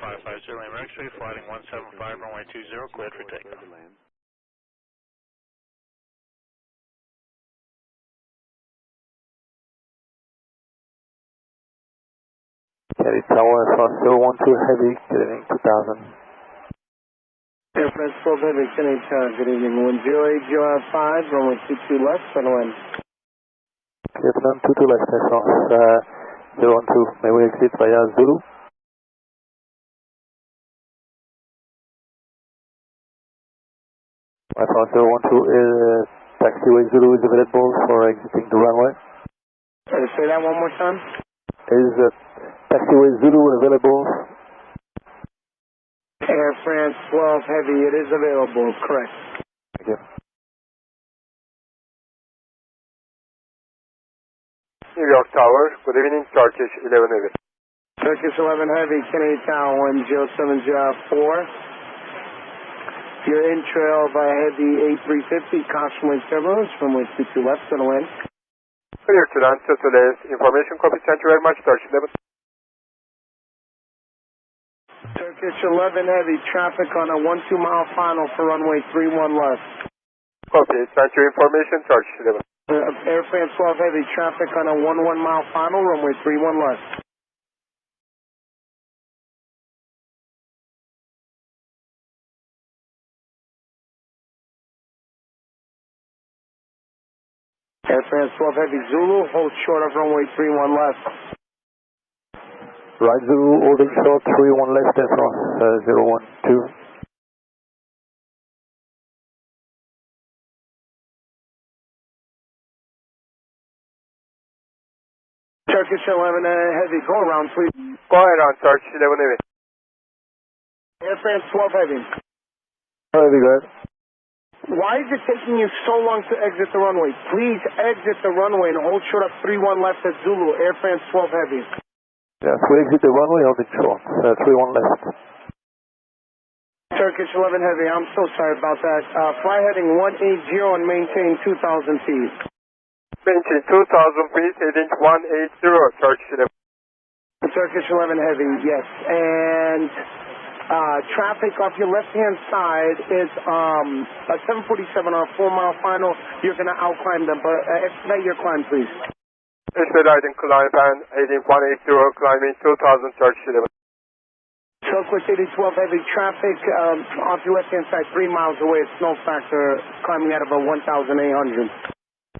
550 Lima X-ray, flighting 175, runway 20, cleared for takeoff. Carry Tower, fast 012 heavy, good evening, 2000. Air France 12 heavy, Kennedy Tower, good evening, 10805, runway 22 left, on the wind. Clear to 22 left, Air France 012, may we exit via Zulu? Air France 012, taxiway Zulu is available for exiting the runway. Say that one more time. Is taxiway Zulu available? Air France 12 heavy, it is available, correct. Thank you. New York Tower, good evening, Turkish 11 heavy. Turkish 11 heavy, Kennedy Tower, 10704. You're in trail by heavy A350, caution wind turbulence, runway 22 left, on the wind. Clear to land, left. Information copy, thank you very much, Turkish 11. Turkish 11 heavy, traffic on a 12 mile final for runway 31 left. Copy, thank you, information, Turkish 11. Air France 12 heavy, traffic on a 11 mile final, runway 31 left. Air France 12 heavy, Zulu, hold short of runway 31 left. Right Zulu, holding short, 31 left, Air France 012. Turkish 11 heavy, go around please. Go ahead on, Turkish 11 heavy. Air France 12 heavy. Heavy, go ahead. Why is it taking you so long to exit the runway? Please exit the runway and hold short of 31 left at Zulu, Air France 12 heavy. Yes, we exit the runway, holding short, 31 left. Turkish 11 heavy, I'm so sorry about that. Fly heading 180 and maintain 2,000 feet. Maintain 2,000 feet, heading 180, Turkish 11. Turkish 11 heavy, yes. And traffic off your left-hand side is a 747 on a 4 mile final. You're going to outclimb them, but expedite your climb, please. Expediting climb and heading 180, climbing 2,000, Turkish 11. Southwest 8012 heavy traffic off your left-hand side, 3 miles away. It's snow factor, climbing at about 1,800.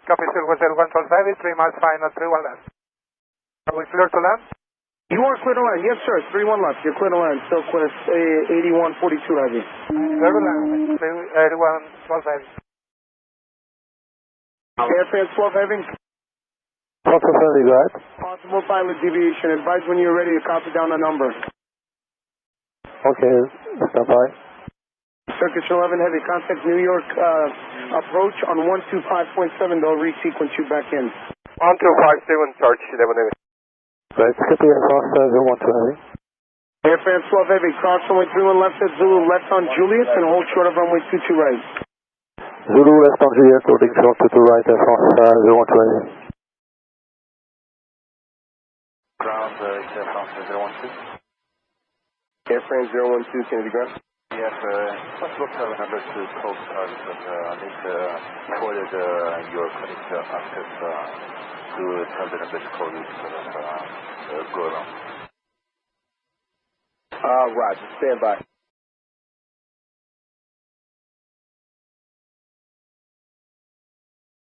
Copy, Southwest 112 heavy, 3 miles final, 31 left. Are we clear to land? You are clear to land. Yes, sir. 31 left. You're clear to land. Southwest 8142 heavy. Clear to land. 8112 heavy. Air France 12 heavy. Possible heavy, go ahead. Possible pilot deviation. Advise when you're ready to copy down the number. Okay, stand by. Turkish 11 heavy. Contact New York approach on 125.7. They'll resequence you back in. 1257, Turkish 11 heavy. Right, copy Air France 012 heavy. Air France 12 heavy. Cross runway 31 left at Zulu, left on Julius, and hold short of runway 22 right. Zulu left on Juliet, holding short to right, Air France 012 heavy. Ground, Air France 012. Air France 012, Kennedy ground. Yes, possible to have a number to call start, but I need to forward your colleague access to tell the number to call you so that go along. Roger, stand by.